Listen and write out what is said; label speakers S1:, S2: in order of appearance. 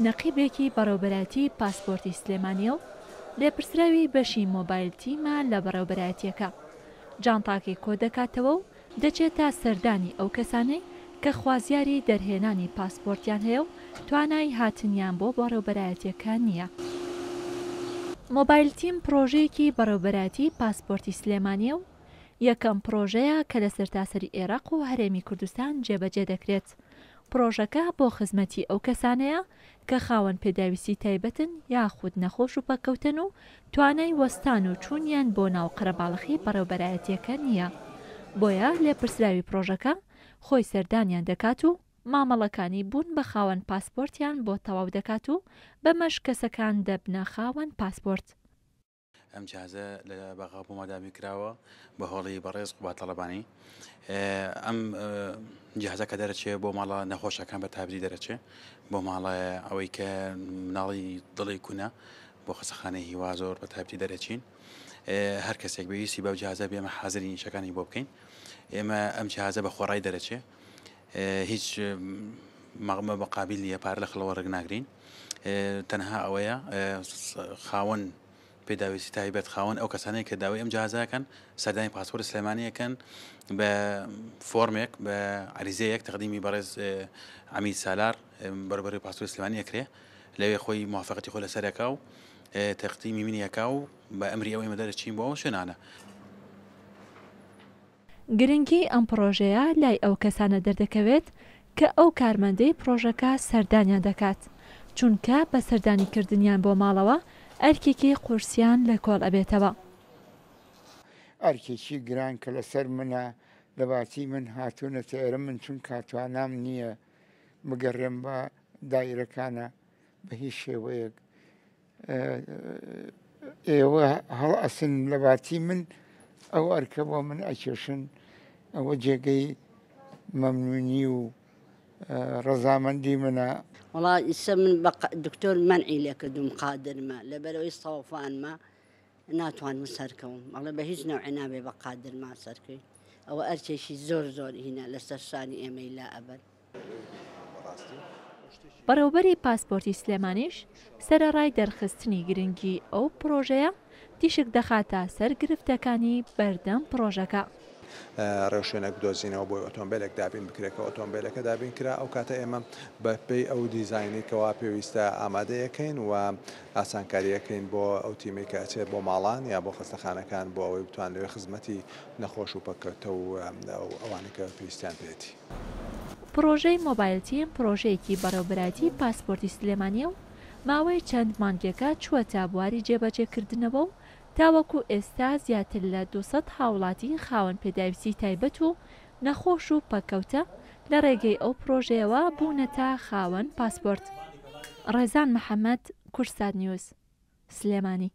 S1: نەقیبێکی بەڕێوەبەرایەتی پاسپۆرتی سلێمانیە و لێپرسراوی بەشی مۆبایل تیمە لە بەڕێوەبەرایەتیەکە. جانتاکێک کۆ دەکاتەوە و دەچێتە سەردانی ئەو کەسانەی کە خوازیاری دەرهێنانی پاسپۆرتیان هەیە و توانای هاتنیان بۆ بەڕێوەبەرایەتیەکە نییە. مۆبایل تیم پرۆژەیەکی بەڕێوەبەرایەتی پاسپۆرتی سلێمانیە و یەکەم پرۆژەیە کە لە سەرتاسەری عێراق و هەرێمی کوردستان جێبەجێ دەکرێت. پرۆژەکە بۆ خزمەتی ئەو کەسانەیە کە خاوەن پێداویستی تایبەتن یاخود نەخۆش و پەکەوتن و توانای وەستان و چوونیان بۆ ناو قەرەباڵغی بەڕێوەبەرایەتیەکە نییە. بۆیە لێپرسراوی پرۆژەکە خۆی سەردانیان دەکات و مامەڵەکانی بوون بە خاوەن پاسپۆرتیان بۆ تەواو دەکات و بەمەش کەسەکان دەبنە خاوەن پاسپۆرت.
S2: ئەم جازە لە بەغا بۆ مادامی کراوە بە هۆڵی بەڕێز قوبات تەڵەبانی. ئەم جازە کە دەرەچێ بۆ ماڵە نەخۆشەکان بە تابری دەرەچێ بۆ ماڵە ئەوەی کە مناڵی دڵی کوونە بۆ خەسەخانەی هیوا زۆر بە تابری دەرەچین. هەر کەسێک بەویستی بەو جازە بێمە حازری نیشەکانی بۆ بکەین. ئێمە ئەم جازە بە خۆڕای دەرەچێ، هیچ مەغمە بەقابل نیە، پارە لە خڵەوە ڕێک ناگرین. تەنها ئەوەیە خاوەن پێداویستی تایبەت خاوەن ئەو کەسانەی کە داوای ئەم جازاکەن سەردانی پاسپۆرت سلێمانیەکەن بە فۆرمێک بە عریزەیەک تەقدیمی بەڕێز عەمید سالار بەڕێوەبەری پاسپۆرت سلێمانی ئەکرێ، لەوێ خۆی موافقەتی خۆی لەسەرەکە و تەقدیمی منیەکە و بە ئەمری ئەوەی مەدەرەچین بۆ ئەو شوێنانە.
S1: گرنگی ئەم پرۆژەیە لای ئەو کەسانە دەردەکەوێت کە ئەو کارمەندەی پرۆژەکە سەردانیان دەکات، چونکە بە سەردانیکردنیان بۆ ماڵەوە ئەرکێکی قورسیان لە کۆڵ ئەبێتەوە.
S3: ئەرکێکی گران کە لەسەر منە لەباتی من هاتوونەتە ئێرە من چون کاتوانام نییە بگەڕێم بە دایرەکانە بە هیچ شێوەیەک. ئێوە هەڵ ئەسن لەباتی من ئەو ئەرکە بۆ من ئەکێشن، ئەوە جێگەی مەمنونی و ڕەزامەندی منە.
S4: وڵا ئیسە من بە دکتۆر مەنعی لێ کردوم قادرمە لەبەرەوەی سەوفانمە ناتوانم سەرکەوم، ئەڵێ بە هیچ نەوعی نابێ بە قادرما سەرکەی. ئەوە ئەرکێکی زۆر زۆر هینە لەسەر شانی ئێمەی لا ئەبەر.
S1: بەڕێوەبەری پاسپۆرتی سلێمانیش سەرەڕای دەرخستنی گرنگی ئەو پرۆژەیە تیشک دەخاتە سەر گرفتەکانی بەردەم پرۆژەکە.
S5: ڕێوشوێنە بدۆزینەوە بۆی ئۆتۆمبیلێک دابین بکرێتەوە ئۆتۆمبیلەکە دابین کرا ئەو کاتە ئێمە بەپێی ئەو دیزاینی کەوا پێویستە ئامادەیەکەین و ئاسانکاریەکەین بۆ ئەو تیمەی کە ئەچێت بۆ ماڵان یا بۆ خستەخانەکان بۆ ئەوەی بتوان لەوێ خزمەتی نەخۆش و پەکەوتە و ئەوانەی کە پێویستیان پێێتی.
S1: پرۆژەی مۆبایل تیم پرۆژەیەکی بەڕێوەبەرایەتی پاسپۆرتی سلێمانیە و ماوەی چەند مانگێکە چووەتە بواری جێبەجێکردنەوە و تاوەکو ئێستا زیاتر لە 200 هاوڵاتی خاوەن پێداویستی تایبەت و نەخۆش و پەکەوتە لە ڕێگەی ئەو پرۆژەیەوە بوونەتە خاوەن پاسپۆرت. ڕێزان محەممەد، کوردسات نیوز، سلێمانی.